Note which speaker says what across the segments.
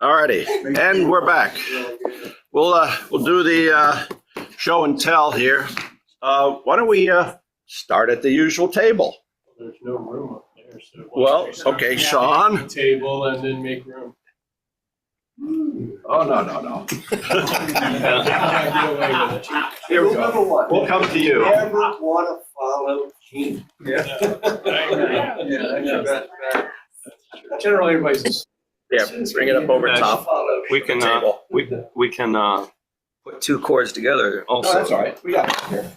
Speaker 1: Alrighty, and we're back. We'll do the show and tell here. Why don't we start at the usual table?
Speaker 2: There's no room up there, so.
Speaker 1: Well, okay, Sean.
Speaker 2: Table and then make room.
Speaker 1: Oh, no. Here we go. We'll come to you.
Speaker 3: Never want to follow Gene.
Speaker 2: Generally, everybody's.
Speaker 1: Yeah, bring it up over top.
Speaker 4: We can
Speaker 5: Put two cords together also.
Speaker 1: Oh, that's all right. We got it here.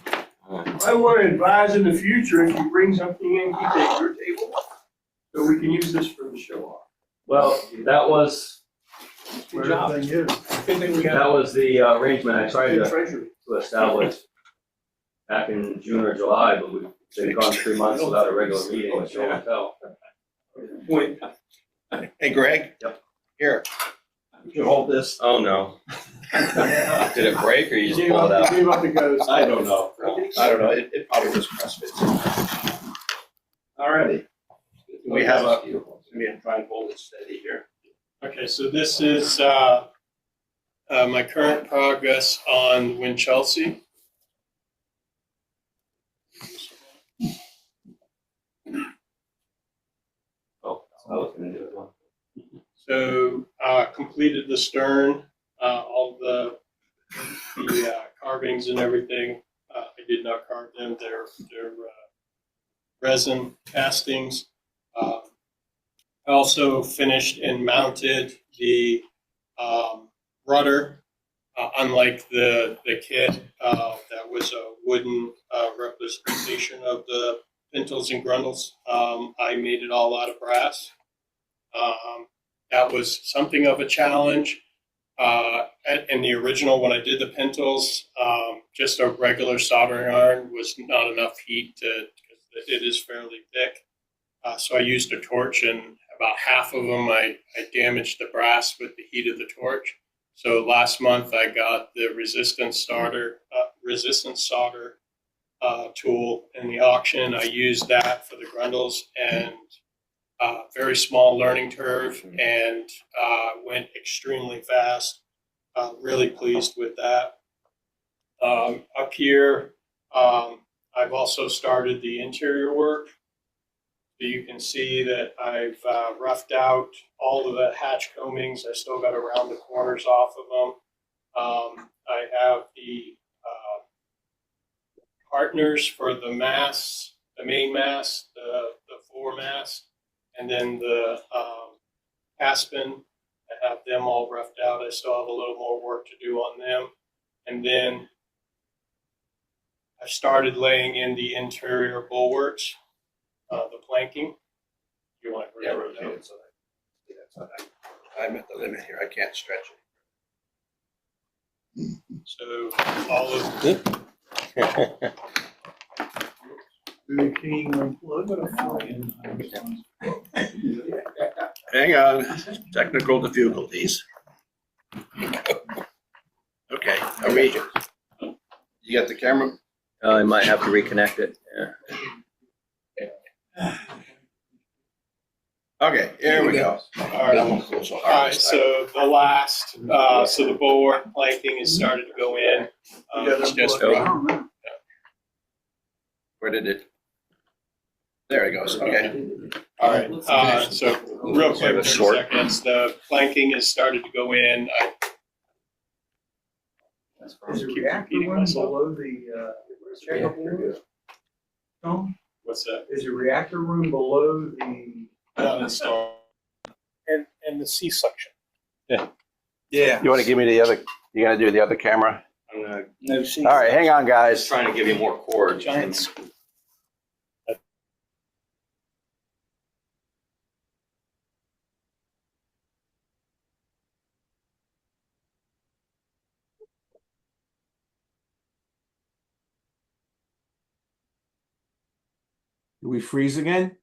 Speaker 2: I want to advise in the future, if you bring something in, keep it at your table, so we can use this for the show off.
Speaker 4: Well, that was
Speaker 2: Good job.
Speaker 4: that was the arrangement I tried to establish back in June or July, but they've gone 3 months without a regular meeting with show and tell.
Speaker 2: Point.
Speaker 1: Hey, Greg.
Speaker 4: Yep.
Speaker 1: Here. You hold this.
Speaker 4: Oh no!
Speaker 5: Did it break or you just
Speaker 2: Gave
Speaker 5: pulled it
Speaker 2: up,
Speaker 5: out?
Speaker 2: gave up the ghost.
Speaker 1: I don't know. It probably just crossfits. Alrighty. We have let me try and hold it steady here.
Speaker 2: Okay, so this is my current progress on Winchelsea.
Speaker 4: Oh, I was going to do it one.
Speaker 2: So completed the stern, all the carvings and everything. I did not carve them. They're resin castings. I also finished and mounted the rudder. Unlike the kit, that was a wooden representation of the pintles and grundles. I made it all out of brass. That was something of a challenge. In the original, when I did the pintles, just a regular soldering iron was not enough heat because it is fairly thick. So I used a torch, and about half of them I damaged the brass with the heat of the torch. So last month I got the resistance solder tool in the auction. I used that for the grundles, and very small learning curve, and went extremely fast. Really pleased with that. Up here, I've also started the interior work. So you can see that I've roughed out all of the hatch combings. I still got to round the corners off of them. I have the partners for the masts, the main mast, the foremast, and then the Aspen. I have them all roughed out. I still have a little more work to do on them. And then I started laying in the interior bulwarks, the planking. You want to
Speaker 1: Yeah,
Speaker 2: remember
Speaker 1: rotate it so that I'm at the limit here. I can't stretch it.
Speaker 2: So all of
Speaker 1: Hang on. Technical difficulties. Okay. Are we? You got the camera?
Speaker 5: I might have to reconnect it. Yeah.
Speaker 1: Okay, here we go.
Speaker 2: All right, so the last, so the bulwark planking has started to go in. It's just
Speaker 1: Where did it? There it goes. Okay.
Speaker 2: all right. So real quick, 30 seconds. The planking has started to go in.
Speaker 3: Is the reactor room below the checkup window? Tom,
Speaker 2: What's that?
Speaker 3: is the reactor room below the?
Speaker 2: Uninstalled. And the C section.
Speaker 3: Yeah.
Speaker 1: You want to give me the other? You gonna do the other camera?
Speaker 4: I'm gonna
Speaker 3: No C.
Speaker 1: All right, hang on, guys.
Speaker 4: trying to give you more cord.
Speaker 2: Giants.
Speaker 6: Do we freeze again?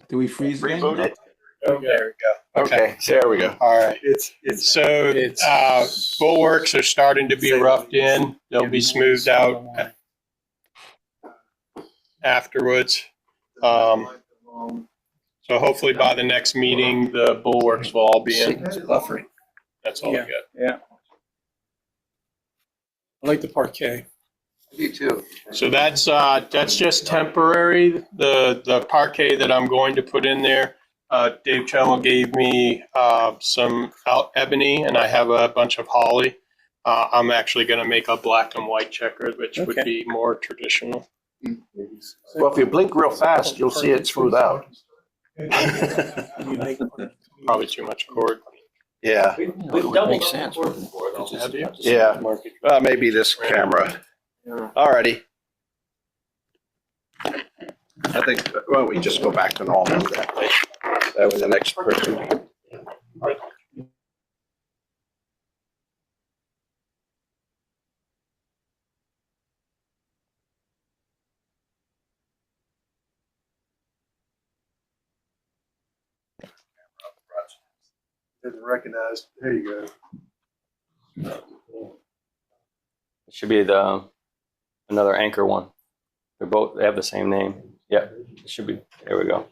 Speaker 6: Do we freeze again?
Speaker 1: Reboot it.
Speaker 2: There we go.
Speaker 1: Okay, there we go.
Speaker 2: All right.
Speaker 3: It's,
Speaker 2: So, bulwarks are starting to be roughed in. They'll be smoothed out afterwards. So hopefully by the next meeting, the bulwarks will all be in.
Speaker 3: buffering.
Speaker 2: That's all I got.
Speaker 3: Yeah.
Speaker 7: I like the parquet.
Speaker 3: You too.
Speaker 2: So that's just temporary. The parquet that I'm going to put in there, Dave Chelmows gave me some ebony, and I have a bunch of holly. I'm actually going to make a black and white checkered, which would be more traditional.
Speaker 1: Well, if you blink real fast, you'll see it smooth out.
Speaker 2: Probably too much cord.
Speaker 1: Yeah,
Speaker 5: Makes sense.
Speaker 2: Have you?
Speaker 1: yeah. Maybe this camera. Alrighty. I think, why don't we just go back to normal that way? That was the next person.
Speaker 3: Didn't recognize. There you go.
Speaker 5: It should be another anchor one. They have the same name. Yeah, it should be. There we go.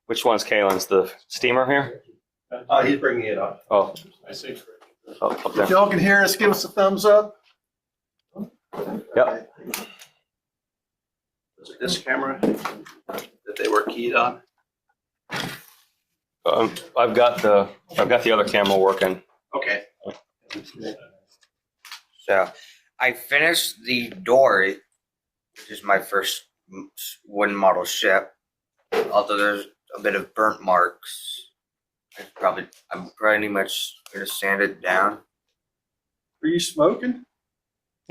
Speaker 5: Which one's Caelan's? The steamer here?
Speaker 1: He's bringing it up.
Speaker 5: Oh,
Speaker 2: I see.
Speaker 5: up
Speaker 3: If
Speaker 5: there.
Speaker 3: y'all can hear us, give us a thumbs up.
Speaker 5: Yep.
Speaker 1: Was it this camera that they were keyed on?
Speaker 5: I've got the other camera working.
Speaker 1: Okay.
Speaker 8: So I finished the dory, which is my first wooden model ship. Although there's a bit of burnt marks, I'm pretty much gonna sand it down.
Speaker 3: Are you smoking?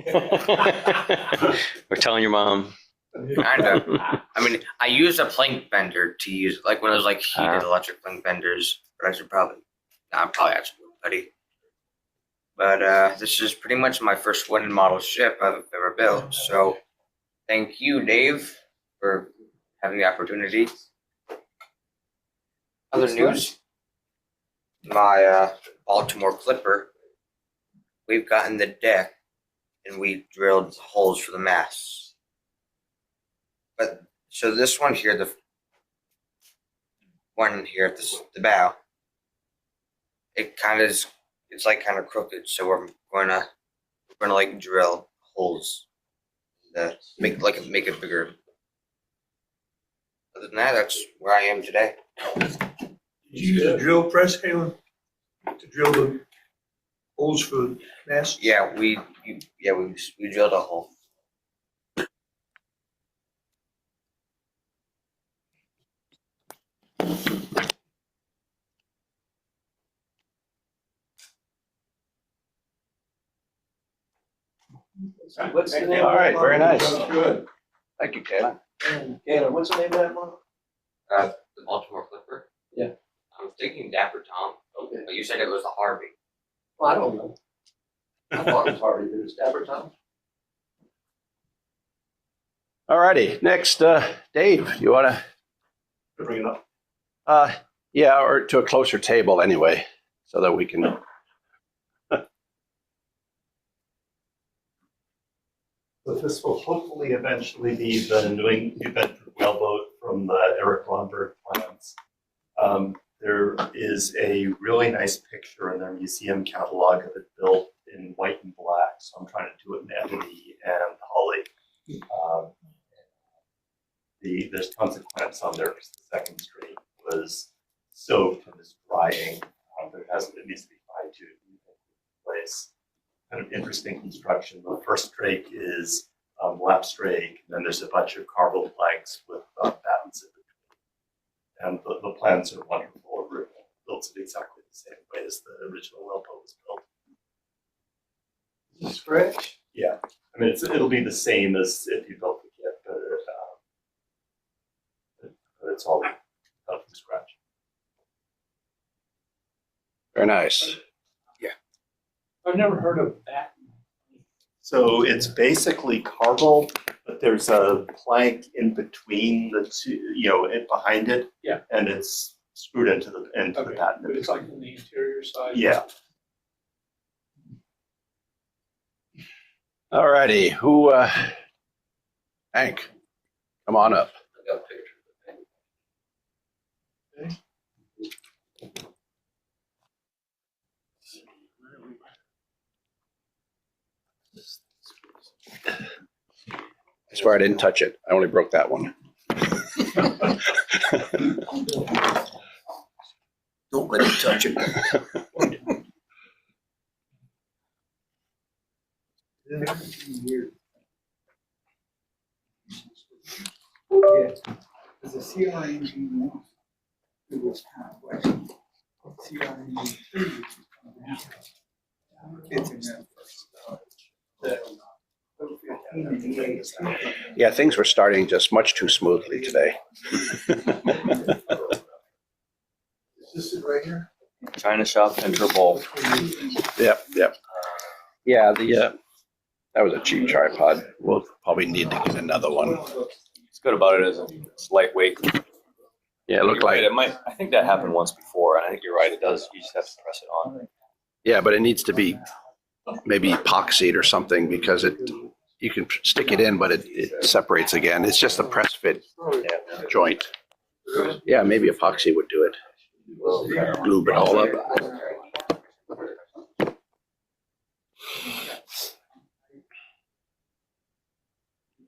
Speaker 5: We're telling your mom.
Speaker 8: Kinda. I mean, I used a plank bender to use, like when it was like heated electric plank benders. But I'm probably actually buddy. But this is pretty much my first wooden model ship I've ever built. So thank you, Dave, for having the opportunity. Other news, my Baltimore Clipper, we've gotten the deck and we drilled holes for the masts. But so this one here, the one here at the bow, it kind of is, it's like kind of crooked. So we're gonna like drill holes to make it bigger. Other than that, that's where I am today.
Speaker 3: Did you use a drill press, Caelan, to drill the holes for the mast?
Speaker 8: Yeah, we drilled a hole.
Speaker 3: What's the name?
Speaker 1: All right, very nice.
Speaker 3: Good.
Speaker 1: Thank you, Caelan.
Speaker 3: Caelan, what's the name of that model?
Speaker 8: The Baltimore Clipper.
Speaker 3: Yeah.
Speaker 8: I'm thinking Dapper Tom.
Speaker 3: Okay.
Speaker 8: But you said it was the Harvey.
Speaker 3: Well, I don't know. I thought it was Harvey, but it's Dapper Tom.
Speaker 1: Alrighty, next, Dave, you wanna?
Speaker 3: Bring it up.
Speaker 1: Yeah, or to a closer table anyway, so that we can.
Speaker 9: So this will hopefully eventually be the New Bedford whaleboat from the Eric Lomberg plans. There is a really nice picture in their museum catalog of it built in white and black. So I'm trying to do it in ebony and holly. There's tons of clamps on there because the second straight was soaked and is drying. It needs to be fine-tuned in place. Kind of interesting construction. The first drake is lap strake, and then there's a bunch of carved planks with battens in between. And the plans are wonderful. It builds it exactly the same way as the original whaleboat was built.
Speaker 3: Scratch?
Speaker 9: Yeah, I mean it'll be the same as if you built the kit, but it's all built from scratch.
Speaker 1: Very nice.
Speaker 7: I've never heard of that.
Speaker 9: So it's basically carvel, but there's a plank in between the two, behind it.
Speaker 7: Yeah.
Speaker 9: And it's screwed into the
Speaker 7: Okay,
Speaker 9: patent.
Speaker 7: but it's like on the interior side?
Speaker 9: Yeah.
Speaker 1: All righty. Who, Hank, come on up. I swear I didn't touch it. I only broke that one.
Speaker 3: Don't let him touch it.
Speaker 10: There's a CRNG1, it was kind of question. CRNG3, it's in that first.
Speaker 1: Yeah, things were starting just much too smoothly today.
Speaker 3: Is this it right here?
Speaker 5: China shop interval.
Speaker 1: Yep. Yeah, that was a cheap tripod. We'll probably need to get another one.
Speaker 5: What's good about it is it's lightweight.
Speaker 1: Yeah, it looked like,
Speaker 5: It might. I think that happened once before, and I think you're right. It does. You just have to press it on.
Speaker 1: yeah, but it needs to be maybe epoxied or something because you can stick it in, but it separates again. It's just a press fit joint. Yeah, maybe epoxy would do it. Glue it all up.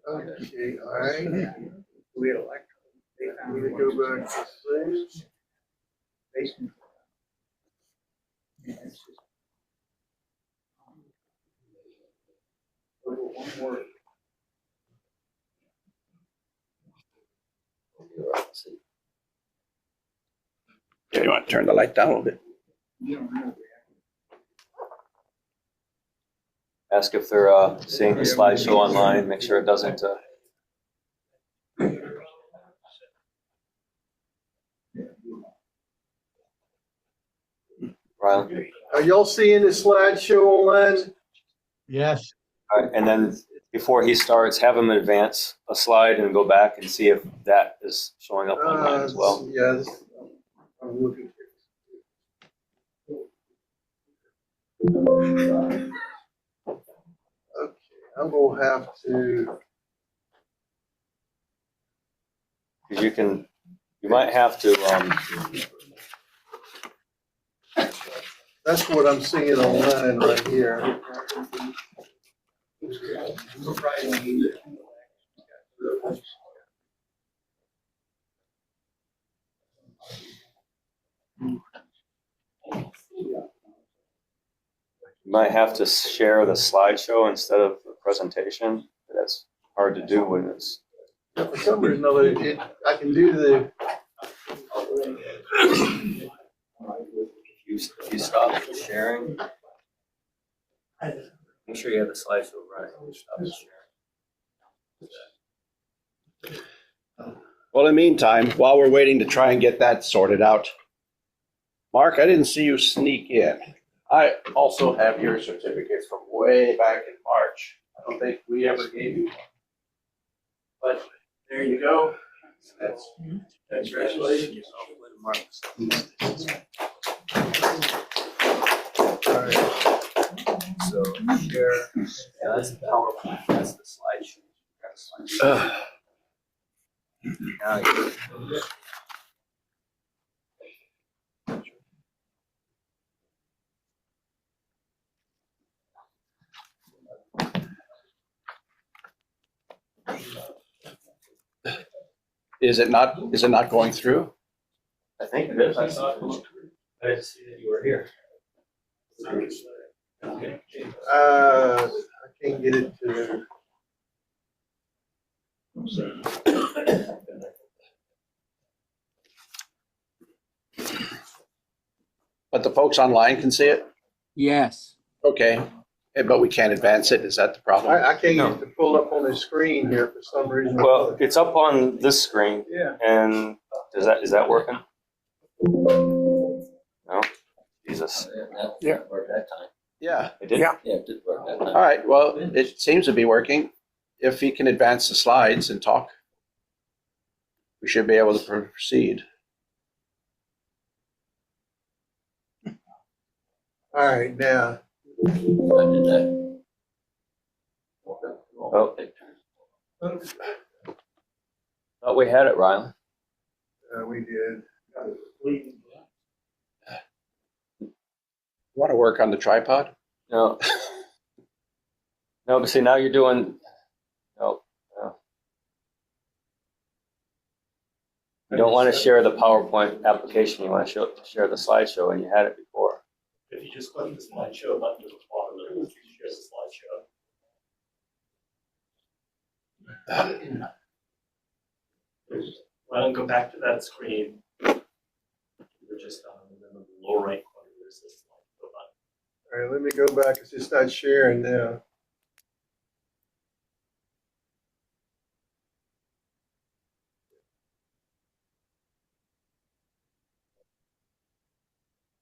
Speaker 3: Okay, all right. We had electric. We need to go back to this.
Speaker 1: Okay, you want to turn the light down a little bit?
Speaker 5: Ask if they're seeing the slideshow online. Make sure it doesn't. Riley.
Speaker 3: Are y'all seeing the slideshow online?
Speaker 6: Yes.
Speaker 5: All right, and then before he starts, have him advance a slide and go back and see if that is showing up online as well.
Speaker 3: Yes. I'm looking. Okay, I'm gonna have to.
Speaker 5: Because you might have to.
Speaker 3: That's what I'm seeing online right here.
Speaker 5: You might have to share the slideshow instead of the presentation. That's hard to do when it's.
Speaker 3: For some reason, or other, I can do the.
Speaker 5: If you stop sharing, make sure you have the slideshow running. Stop sharing.
Speaker 1: Well, in the meantime, while we're waiting to try and get that sorted out, Mark, I didn't see you sneak in. I also have your certificates from way back in March. I don't think we ever gave you one. But there you go. That's congratulations.
Speaker 3: All right.
Speaker 5: So share. Yeah, that's the PowerPoint. That's the slideshow. Now you.
Speaker 1: Is it not going through?
Speaker 5: I think it is. I saw it. I didn't see that you were here.
Speaker 3: I can't get it to.
Speaker 1: But the folks online can see it?
Speaker 6: Yes.
Speaker 1: Okay. But we can't advance it. Is that the problem?
Speaker 3: I can't get it to pull up on the screen here for some reason.
Speaker 5: Well, it's up on this screen.
Speaker 3: Yeah.
Speaker 5: And is that working? No? Jesus.
Speaker 6: Yeah.
Speaker 1: Yeah.
Speaker 5: It did?
Speaker 6: Yeah.
Speaker 5: it did work that time.
Speaker 1: All right. Well, it seems to be working. If he can advance the slides and talk, we should be able to proceed.
Speaker 3: All right, now,
Speaker 5: Oh, thought we had it, Rylan.
Speaker 3: we did.
Speaker 1: Want to work on the tripod?
Speaker 5: No. No, but see, now you're doing, no. You don't want to share the PowerPoint application. You want to share the slideshow, and you had it before.
Speaker 9: If you just click the slideshow button at the bottom, it will share the slideshow. Why don't go back to that screen? We're just on the lower right corner. There's this slideshow button.
Speaker 3: All right, let me go back. It's just not sharing now.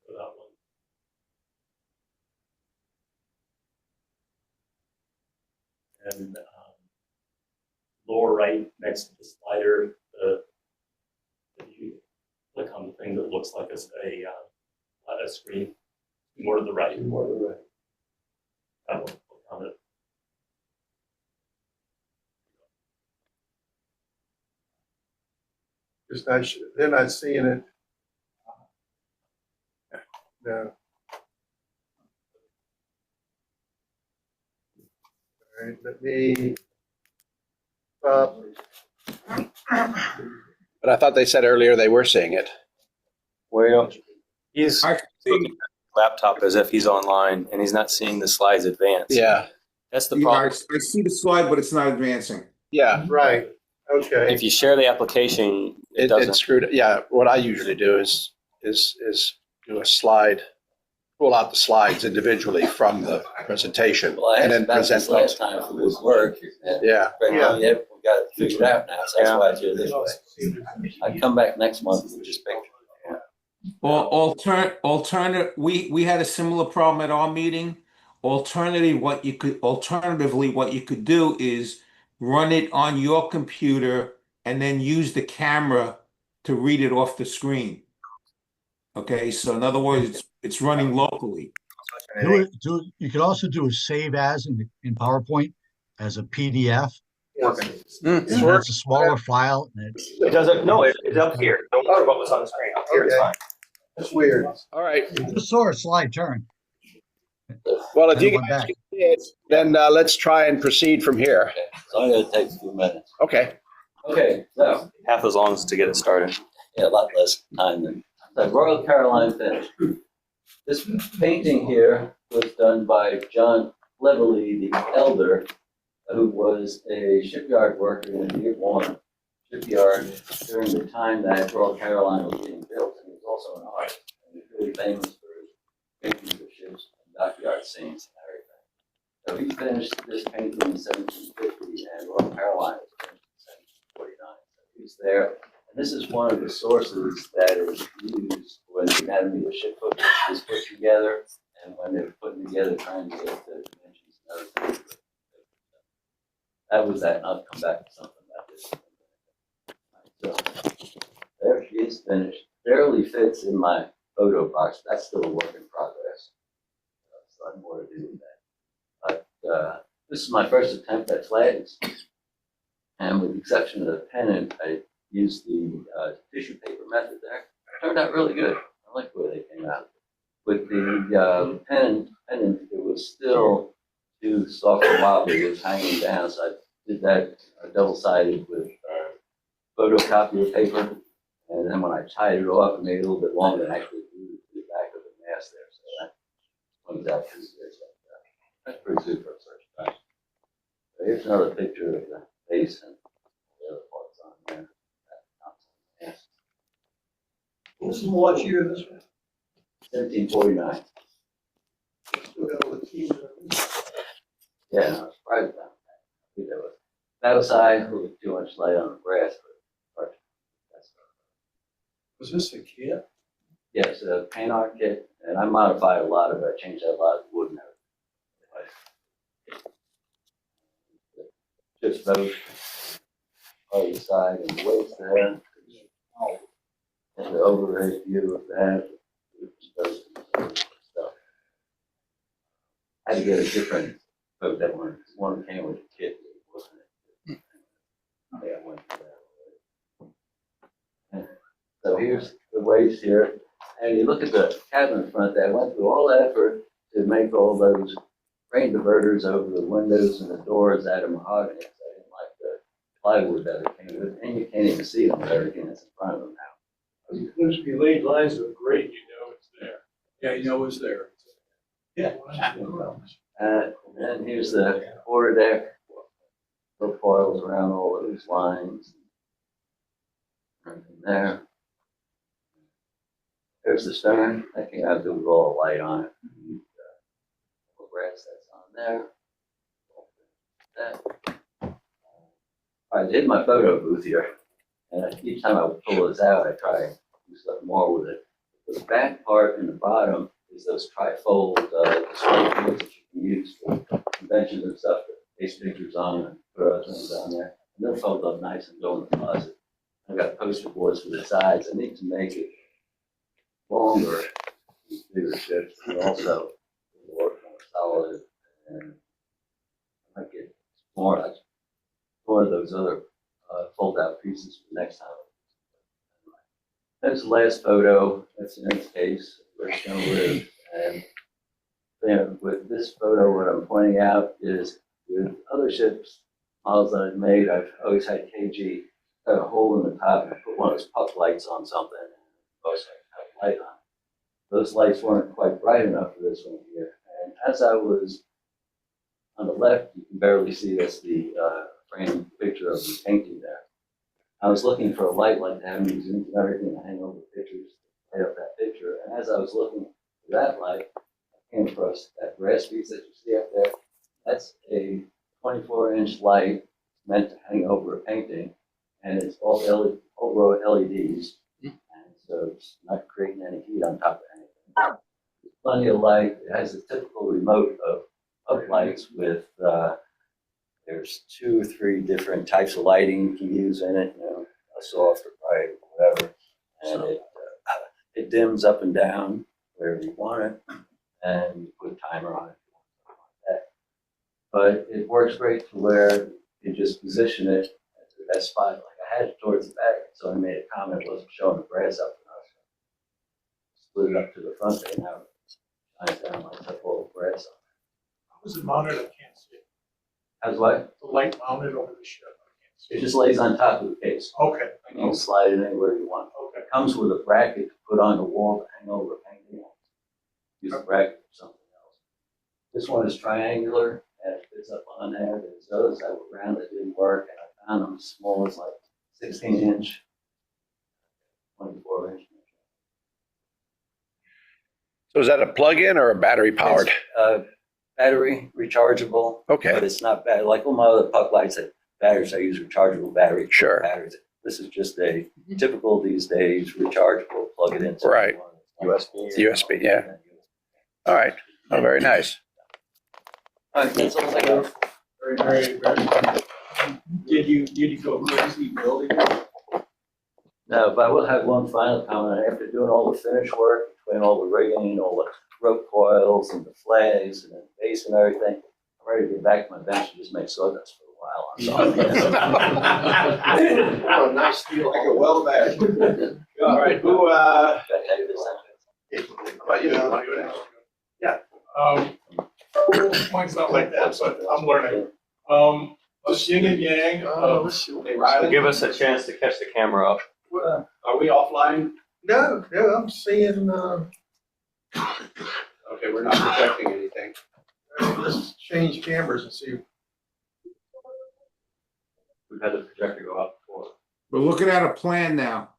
Speaker 9: For that one. And lower right next to the slider, if you click on the thing that looks like a screen, more to the right. That one, click on it.
Speaker 3: Just not, they're not seeing it. No. All right, let me stop.
Speaker 1: But I thought they said earlier they were seeing it.
Speaker 5: Wait, he's looking at the laptop as if he's online, and he's not seeing the slides advance.
Speaker 1: Yeah.
Speaker 5: That's the
Speaker 6: Yeah,
Speaker 5: problem.
Speaker 6: I see the slide, but it's not advancing.
Speaker 1: Yeah.
Speaker 3: Right, okay.
Speaker 5: If you share the application, it doesn't.
Speaker 1: It's screwed. Yeah. What I usually do is do a slide, pull out the slides individually from the presentation,
Speaker 11: Well, I
Speaker 1: and then
Speaker 11: asked about
Speaker 1: present
Speaker 11: this last
Speaker 1: those.
Speaker 11: time if it would work. And
Speaker 1: Yeah.
Speaker 11: right now, yeah, we got it figured out now, so that's
Speaker 5: Yeah.
Speaker 11: why I do it this way. I'd come back next month and just pick.
Speaker 6: Alternative, we had a similar problem at our meeting. Alternatively, what you could do is run it on your computer and then use the camera to read it off the screen. Okay, so in other words, it's running locally.
Speaker 12: You could also do a save as in PowerPoint as a PDF.
Speaker 3: It's
Speaker 12: It's a smaller file. And
Speaker 5: It doesn't. No, it's up here. Don't worry about what's on the screen. Up here, it's
Speaker 3: Okay.
Speaker 5: fine.
Speaker 3: That's weird.
Speaker 1: All right.
Speaker 12: I just saw a slide turn.
Speaker 1: Well, if
Speaker 12: And
Speaker 1: you
Speaker 12: it went
Speaker 1: guys
Speaker 12: back.
Speaker 1: can see it, then let's try and proceed from here.
Speaker 11: Okay, it's only gonna take a few minutes.
Speaker 1: Okay.
Speaker 11: Okay, so,
Speaker 5: Half as long as to get it started.
Speaker 11: yeah, a lot less time than, the Royal Caroline finish. This painting here was done by John Cleverly the Elder, who was a shipyard worker in the Dearborn shipyard during the time that Royal Caroline was being built. And he was also an artist, and he's really famous for his paintings of ships and dockyard scenes and everything. So he finished this painting in 1750, and Royal Caroline was finished in 1749. So he's there. And this is one of the sources that is used when the anatomy of the ship is put together, and when they're putting together trying to get the dimensions and other things. That was that, and I'll come back to something about this. So, there she is finished. Barely fits in my photo box. That's still a work in progress. So I'm more to do with that. But this is my first attempt at flags. And with the exception of the pennant, I used the tissue paper method there. It turned out really good. I like the way they came out. With the pennant, it was still too soft and wobbly. It was hanging down, so I did that double-sided with photocopier paper. And then when I tied it off, I made it a little bit longer and actually glued it to the back of the mast there. So that comes out pretty good. That's pretty good for a first time. So here's another picture of the base and the other parts on there. Yes.
Speaker 3: What's the watch year this one?
Speaker 11: 1749. Yeah, I was surprised about that. I think that was battle side, a little bit too much light on the brass, but that's
Speaker 3: Was this a kit?
Speaker 11: yes, a paint art kit, and I modified a lot of it. I changed out a lot of wood and everything. Just those on the side and the waist there, and the overhead view of that. Stuff. to get a different boat. That one came with a kit, wasn't it? Yeah, I went through that. So here's the waist here, and you look at the cabin front. They went through all that effort to make all those rain diverters over the windows and the doors out of mahogany. I didn't like the plywood that it came with, and you can't even see them. Everything that's in front of them now.
Speaker 3: Those laid lines are great, you know it's there.
Speaker 7: Yeah, you know it's there.
Speaker 3: Yeah.
Speaker 11: And here's the quarter deck. Little foils around all those lines. Everything there. There's the stern. That came out with all the light on it. The brass that's on there. That. I did my photo booth here, and each time I would pull this out, I try and do something more with it. The back part and the bottom is those trifold display boards that you can use for conventions and stuff, to paste pictures on and put other things on there. And they'll fold up nice and go in the closet. I've got poster boards for the sides. I need to make it longer, bigger ships, and also more solid. And I might get more of those other fold-out pieces for next time. That's the last photo. That's in its case. Where it's going to live. And then with this photo, what I'm pointing out is with other ships, models that I've made, I've always had KG cut a hole in the top and put one of those puck lights on something. And also have a light on. Those lights weren't quite bright enough for this one here. And as I was on the left, you can barely see that's the framed picture of the painting there. I was looking for a light like that, and using everything to hang over pictures, to light up that picture. And as I was looking for that light, I came across that brass piece that you see up there. That's a 24-inch light meant to hang over a painting, and it's all row of LEDs, and so it's not creating any heat on top of anything. There's plenty of light. It has a typical remote of lights with there's 2 or 3 different types of lighting you can use in it, you know, a soft or bright or whatever. And it dims up and down wherever you want it, and you put a timer on it if you want something like that. But it works great to where you just position it at the best spot. Like I had it towards the back, so I made a comment, it wasn't showing the brass up enough. Split it up to the front there now. Shines down, lights up all the brass on.
Speaker 3: How is it mounted? I can't see it.
Speaker 11: How's what?
Speaker 3: The light mounted over the ship. I can't see
Speaker 11: It
Speaker 3: it.
Speaker 11: just lays on top of the case.
Speaker 3: Okay.
Speaker 11: You can slide it anywhere you want.
Speaker 3: Okay.
Speaker 11: It comes with a bracket to put on the wall to hang over a painting. Use a bracket for something else. This one is triangular and it fits up on there. There's others that were round that didn't work, and I found them as small as like 16-inch, 24-inch.
Speaker 1: So is that a plug-in or a battery powered?
Speaker 11: Battery rechargeable.
Speaker 1: Okay.
Speaker 11: But it's not bad. Like all my other puck lights, that batteries, I use rechargeable battery.
Speaker 1: Sure.
Speaker 11: Batteries. This is just a typical these days rechargeable. Plug it into
Speaker 1: Right.
Speaker 11: USB.
Speaker 1: USB, yeah. All right. Oh, very nice.
Speaker 11: All right, that's all I got.
Speaker 7: Very, very. Did you go crazy building it?
Speaker 11: No, but I will have one final comment. After doing all the finish work, between all the rigging, all the rope coils and the flags and the base and everything, I'm ready to get back to my bench and just make sawdust for a while.
Speaker 1: Oh, nice deal. Like a well bag. All right, who, but you know, yeah.
Speaker 3: Mine's not like that, so I'm learning. Let's yin and yang.
Speaker 1: Hey, Riley,
Speaker 5: Give us a chance to catch the camera up.
Speaker 1: are we offline?
Speaker 3: No, I'm seeing,
Speaker 1: Okay, we're not projecting anything.
Speaker 3: let's change cameras and see.
Speaker 4: We've had the projector go up before.
Speaker 6: We're looking at a plan now.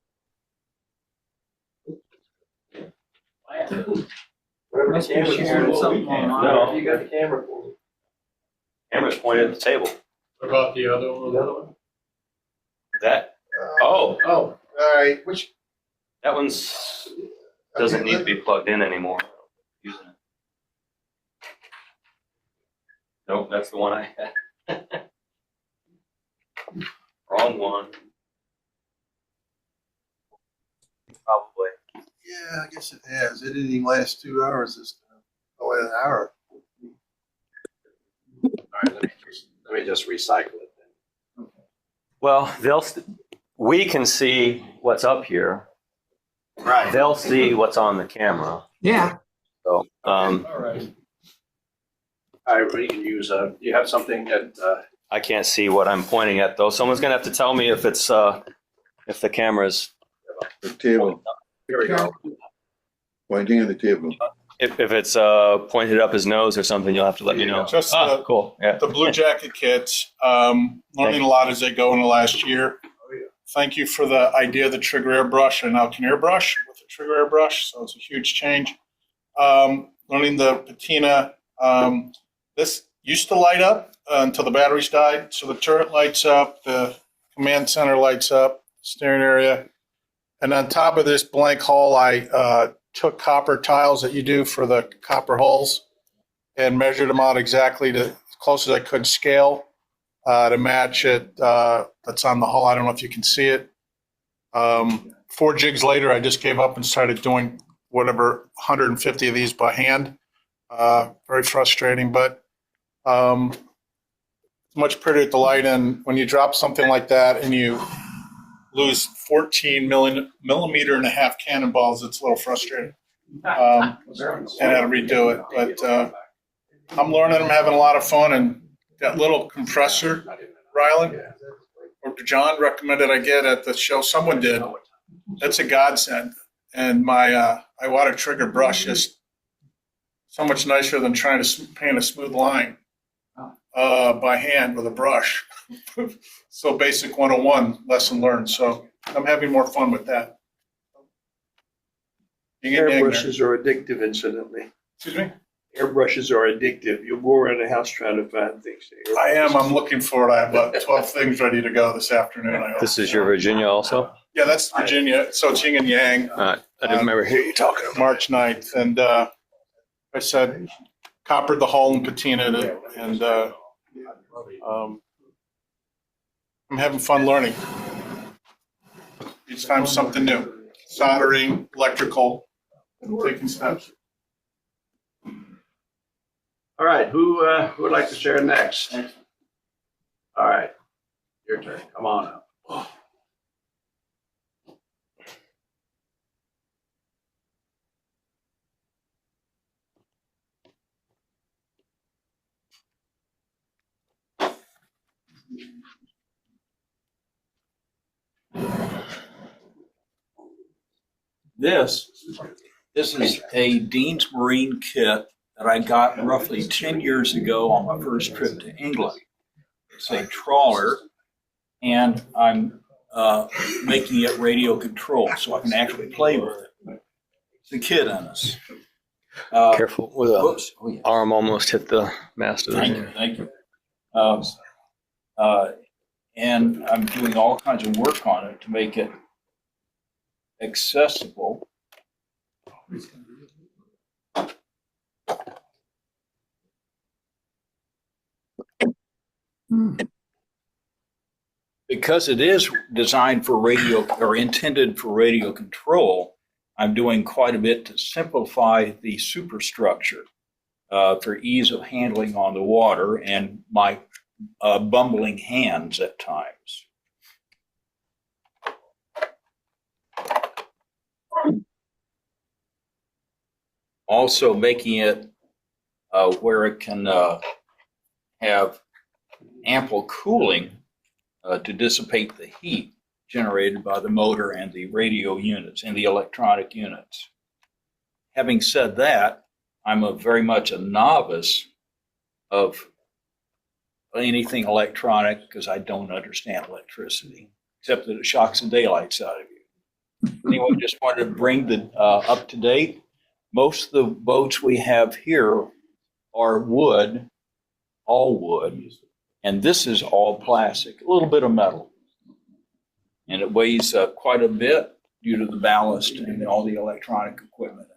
Speaker 4: Whatever
Speaker 10: Must be sharing something online.
Speaker 5: No.
Speaker 4: You got the camera for.
Speaker 5: Camera's pointed at the table.
Speaker 2: What about the other one?
Speaker 5: That, oh,
Speaker 3: All right, which?
Speaker 5: that one's, doesn't need to be plugged in anymore. Using it. Nope, that's the one I had. Wrong one. Probably.
Speaker 3: Yeah, I guess it has. It didn't even last 2 hours this time. Oh, an hour.
Speaker 1: Let me just recycle it then.
Speaker 5: Well, we can see what's up here.
Speaker 1: Right.
Speaker 5: They'll see what's on the camera.
Speaker 6: Yeah.
Speaker 5: So,
Speaker 2: All right.
Speaker 1: All right, we can use, you have something that,
Speaker 5: I can't see what I'm pointing at though. Someone's gonna have to tell me if it's if the camera's
Speaker 13: The table,
Speaker 1: here we go.
Speaker 13: pointing at the table.
Speaker 5: if it's pointed up his nose or something. You'll have to let me know.
Speaker 3: Just
Speaker 5: Cool. Yeah.
Speaker 3: the Blue Jacket kids, learning a lot as they go in the last year. Thank you for the idea of the trigger airbrush. I now can airbrush with the trigger airbrush, so it's a huge change. Learning the patina. This used to light up until the batteries died. So the turret lights up, the command center lights up, steering area. And on top of this blank hull, I took copper tiles that you do for the copper hulls and measured them out exactly to as close as I could scale to match it. That's on the hull. I don't know if you can see it. 4 jigs later, I just gave up and started doing whatever 150 of these by hand. Very frustrating, but much prettier at the light. And when you drop something like that and you lose 14 millimeter and a half cannonballs, it's a little frustrating. And had to redo it. But I'm learning. I'm having a lot of fun. And that little compressor, Rylan, or John recommended I get at the show. Someone did. That's a godsend. And my I water trigger brush is so much nicer than trying to paint a smooth line by hand with a brush. So basic 101 lesson learned. So I'm having more fun with that.
Speaker 7: Airbrushes are addictive, incidentally.
Speaker 3: Excuse me?
Speaker 7: Airbrushes are addictive. You'll go around the house trying to find things.
Speaker 3: I am. I'm looking for it. I have about 12 things ready to go this afternoon. I hope.
Speaker 5: This is your Virginia also.
Speaker 3: Yeah, that's Virginia. So it's yin and yang.
Speaker 5: I didn't remember hearing you talking about
Speaker 3: March 9th. And I said, coppered the hull and patinaed it. And I'm having fun learning. Each time something new. Soldering, electrical, taking steps.
Speaker 1: All right, who would like to share next? All right, your turn. Come on up.
Speaker 14: This is a Dean's Marine kit that I got roughly 10 years ago on my first trip to England. It's a trawler, and I'm making it radio controlled so I can actually play with it. It's a kid on us.
Speaker 5: Careful with the arm almost hit the mast of the thing.
Speaker 14: Thank you. And I'm doing all kinds of work on it to make it accessible. Because it is designed for radio or intended for radio control, I'm doing quite a bit to simplify the superstructure for ease of handling on the water and my bumbling hands at times. Also making it where it can have ample cooling to dissipate the heat generated by the motor and the radio units and the electronic units. Having said that, I'm very much a novice of anything electronic because I don't understand electricity, except that it shocks the daylights out of you. Anyway, just wanted to bring the up to date. Most of the boats we have here are wood, all wood, and this is all plastic, a little bit of metal. And it weighs quite a bit due to the ballast and all the electronic equipment.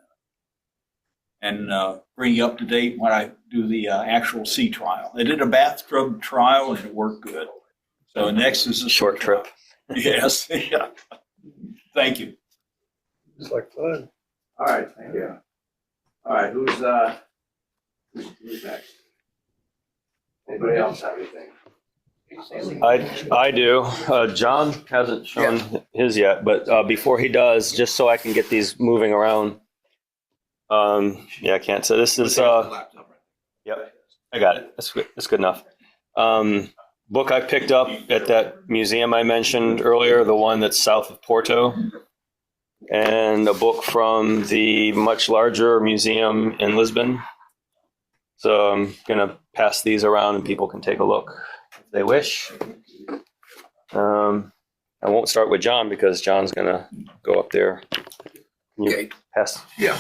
Speaker 14: And bring you up to date when I do the actual sea trial. I did a bathtub trial and it worked good. So next is a
Speaker 5: short trip.
Speaker 14: Yes. Yeah. Thank you.
Speaker 7: It's like fun.
Speaker 1: All right, thank you. All right, who's next? Anybody else have anything?
Speaker 5: I do. John hasn't shown his yet, but before he does, just so I can get these moving around. I can't. So this is. Yep, I got it. That's good enough. Book I picked up at that museum I mentioned earlier, the one that's south of Porto, and a book from the much larger museum in Lisbon. So I'm gonna pass these around, and people can take a look if they wish. I won't start with John because John's gonna go up there. Can you pass?
Speaker 15: Yeah.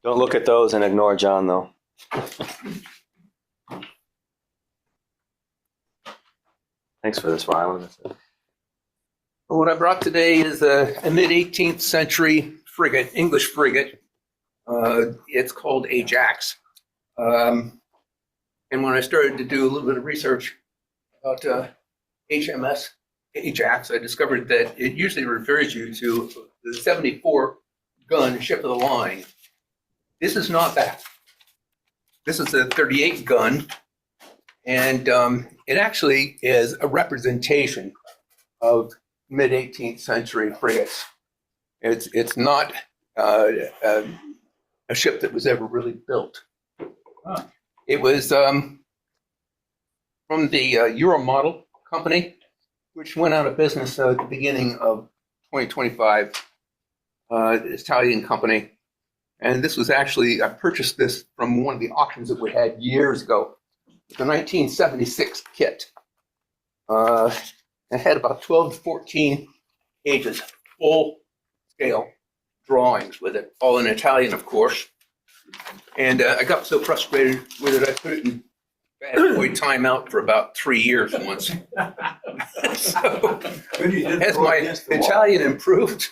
Speaker 5: Don't look at those and ignore John, though. Thanks for this, Rylan.
Speaker 15: Well, what I brought today is a mid-18th century frigate, English frigate. It's called Ajax. And when I started to do a little bit of research about HMS Ajax, I discovered that it usually refers you to the 74-gun ship of the line. This is not that. This is a 38-gun, and it actually is a representation of mid-18th century frigates. It's not a ship that was ever really built. It was from the Euromodel company, which went out of business at the beginning of 2025. Italian company. And this was actually, I purchased this from one of the auctions that we had years ago. It's a 1976 kit. It had about 12 to 14 pages, full scale drawings with it, all in Italian, of course. And I got so frustrated with it, I put it in bad boy timeout for about 3 years once. So, as my Italian improved,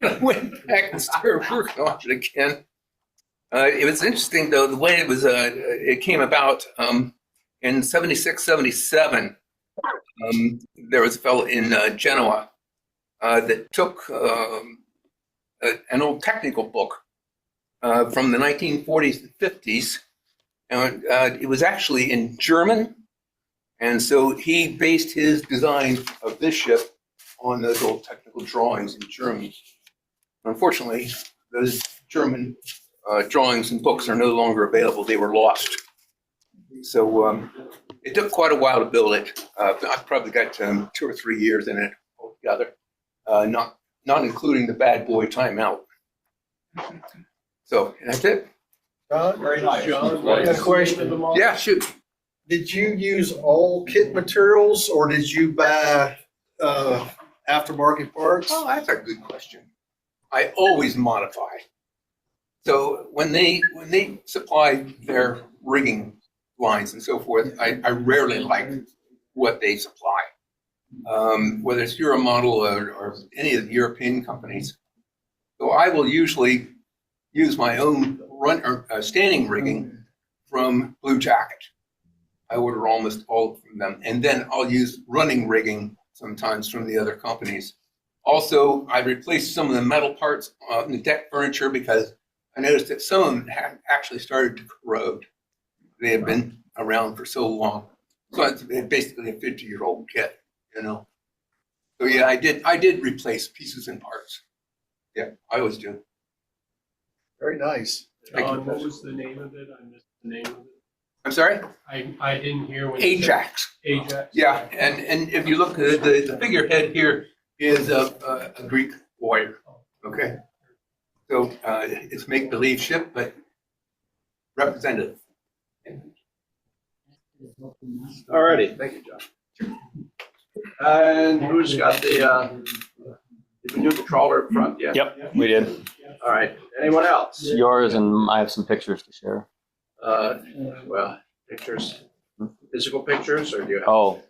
Speaker 15: I went back and started working on it again. It was interesting, though, the way it was. It came about in 76, 77. There was a fellow in Genoa that took an old technical book from the 1940s and 50s, and it was actually in German. And so he based his design of this ship on those old technical drawings in German. Unfortunately, those German drawings and books are no longer available. They were lost. So it took quite a while to build it. I probably got 2 or 3 years in it altogether, not including the bad boy timeout. So that's it.
Speaker 16: John,
Speaker 7: Very nice.
Speaker 16: John, I got a question.
Speaker 15: Yeah, shoot.
Speaker 16: Did you use all kit materials or did you buy aftermarket parts?
Speaker 15: Oh, that's a good question. I always modify. So when they supply their rigging lines and so forth, I rarely like what they supply, whether it's Euromodel or any of the European companies. So I will usually use my own standing rigging from Blue Jacket. I order almost all from them, and then I'll use running rigging sometimes from the other companies. Also, I replaced some of the metal parts on the deck furniture because I noticed that some of them have actually started to corrode. They have been around for so long. So it's basically a 50-year-old kit, you know. So yeah, I did replace pieces and parts. Yeah, I always do.
Speaker 16: Very nice.
Speaker 2: John, what was the name of it? I missed the name of it.
Speaker 15: I'm sorry?
Speaker 2: I didn't hear when you said
Speaker 15: Ajax.
Speaker 2: Ajax.
Speaker 15: Yeah, and if you look at the figurehead here is a Greek warrior. Okay. So it's make-believe ship, but representative.
Speaker 1: All righty, thank you, John. And who's got the, did we do the trawler up front yet?
Speaker 5: Yep, we did.
Speaker 1: All right, anyone else?
Speaker 5: Yours, and I have some pictures to share.
Speaker 1: Well, pictures, physical pictures, or do you have?
Speaker 5: Oh,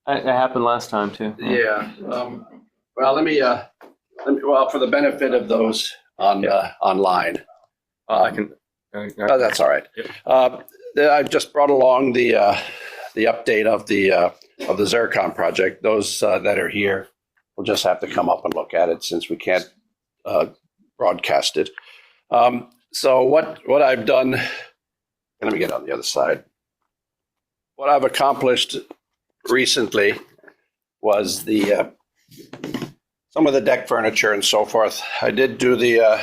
Speaker 5: it happened last time too.
Speaker 1: Yeah. Well, let me. Well, for the benefit of those on online,
Speaker 5: I can.
Speaker 1: Oh, that's all right. I just brought along the update of the Zircon project. Those that are here will just have to come up and look at it since we can't broadcast it. So what I've done, let me get on the other side. What I've accomplished recently was some of the deck furniture and so forth. I did do the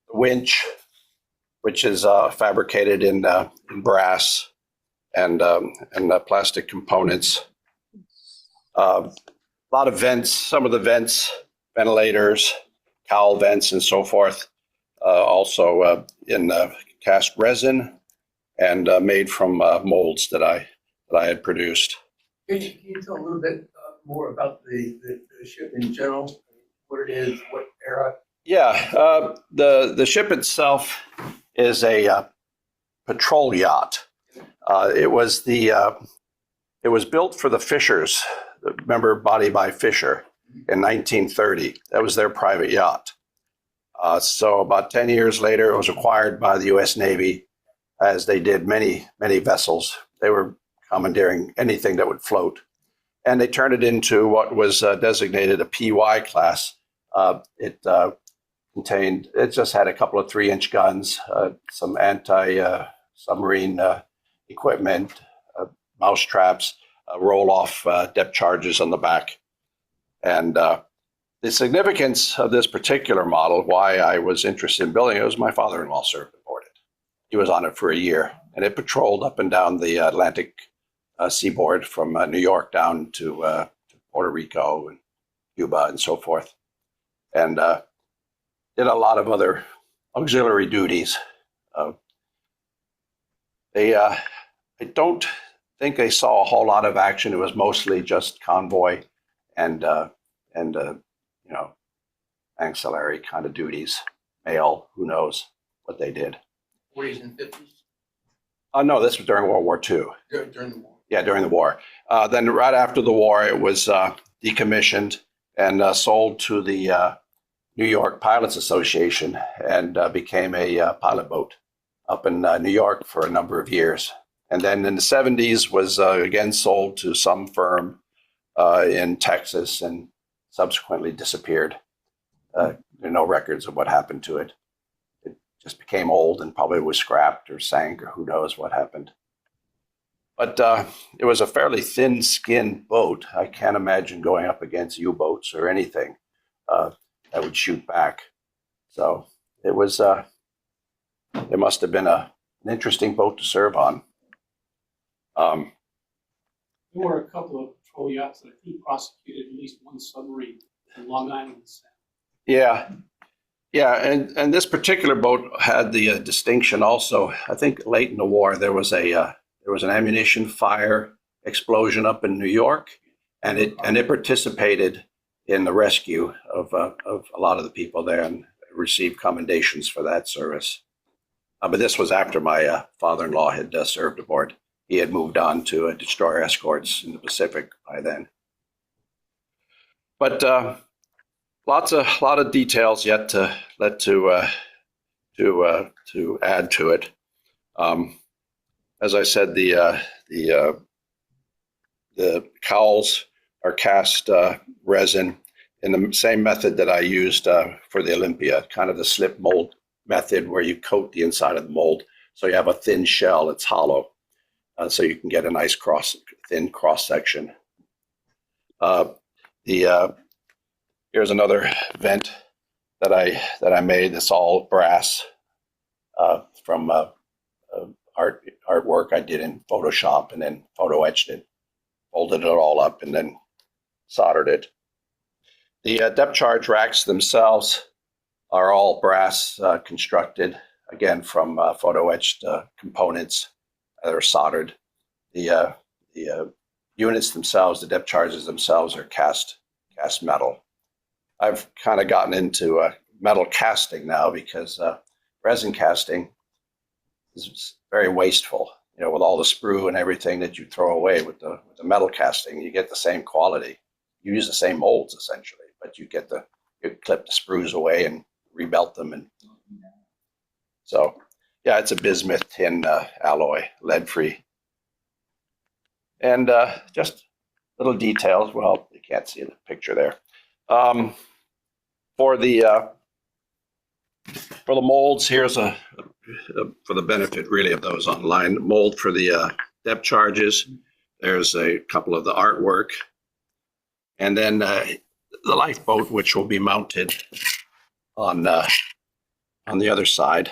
Speaker 1: winch, which is fabricated in brass and plastic components. A lot of vents, some of the vents, ventilators, cowl vents, and so forth. Also in cast resin and made from molds that I had produced.
Speaker 15: Can you tell a little bit more about the ship in general? What it is, what era?
Speaker 1: Yeah, the ship itself is a patrol yacht. It was built for the Fishers. Remember Body by Fisher in 1930. That was their private yacht. So about 10 years later, it was acquired by the U.S. Navy, as they did many vessels. They were commandeering anything that would float. And they turned it into what was designated a PY class. It just had a couple of 3-inch guns, some anti-submarine equipment, mouse traps, roll-off depth charges on the back. And the significance of this particular model, why I was interested in building it, was my father-in-law served aboard it. He was on it for a year, and it patrolled up and down the Atlantic seaboard from New York down to Puerto Rico and Cuba and so forth, and did a lot of other auxiliary duties. I don't think they saw a whole lot of action. It was mostly just convoy and ancillary kind of duties. Mail, who knows what they did.
Speaker 15: 40s and 50s?
Speaker 1: No, this was during World War II.
Speaker 15: During the war.
Speaker 1: Yeah, during the war. Then right after the war, it was decommissioned and sold to the New York Pilots Association and became a pilot boat up in New York for a number of years. And then in the 70s was again sold to some firm in Texas and subsequently disappeared. There are no records of what happened to it. It just became old and probably was scrapped or sank or who knows what happened. But it was a fairly thin-skinned boat. I can't imagine going up against U-boats or anything that would shoot back. So it was. It must have been an interesting boat to serve on.
Speaker 7: There were a couple of patrol yachts that I think prosecuted at least one submarine in Long Island.
Speaker 1: Yeah, and this particular boat had the distinction also. I think late in the war there was an ammunition fire explosion up in New York, and it participated in the rescue of a lot of the people there and received commendations for that service. But this was after my father-in-law had served aboard. He had moved on to destroyer escorts in the Pacific by then. But a lot of details yet to add to it. As I said, the cowls are cast resin in the same method that I used for the Olympia, kind of the slip mold method where you coat the inside of the mold so you have a thin shell. It's hollow, so you can get a nice thin cross section. Here's another vent that I made. It's all brass from artwork I did in Photoshop, and then photo etched it, folded it all up, and then soldered it. The depth charge racks themselves are all brass constructed, again from photo etched components that are soldered. The units themselves, the depth charges themselves, are cast metal. I've kind of gotten into metal casting now because resin casting is very wasteful. You know, with all the sprue and everything that you throw away with the metal casting, you get the same quality. You use the same molds essentially, but you clip the sprues away and rebelt them, and so yeah, it's a bismuth tin alloy, lead free, and just little details. Well, you can't see the picture there. For the For the molds, here's for the benefit really of those online, mold for the depth charges. There's a couple of the artwork. And then the lifeboat, which will be mounted on the other side.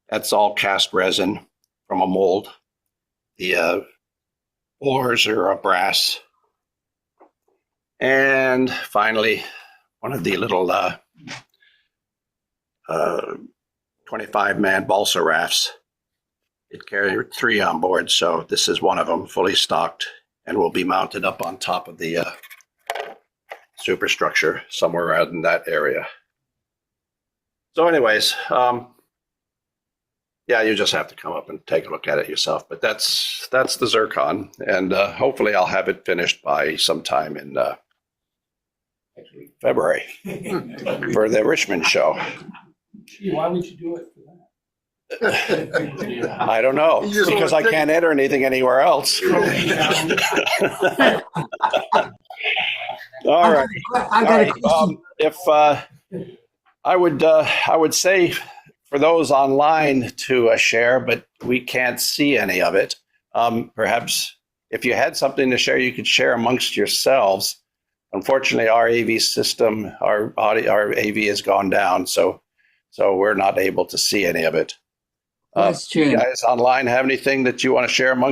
Speaker 1: That's all cast resin from a mold. The oars are brass. And finally, one of the little 25-man balsa rafts. It carried 3 on board, so this is one of them, fully stocked, and will be mounted up on top of the superstructure somewhere out in that area. So anyways, yeah, you just have to come up and take a look at it yourself. But that's the Zircon, and hopefully I'll have it finished by sometime in February for the Richmond show.
Speaker 7: Gee, why would you do it for that?
Speaker 1: I don't know, because I can't enter anything anywhere else. All right. If I would say for those online to share, but we can't see any of it. Perhaps if you had something to share, you could share amongst yourselves. Unfortunately, our AV system, our AV has gone down, so we're not able to see any of it.
Speaker 10: Question.
Speaker 1: You guys online have anything that you want to share amongst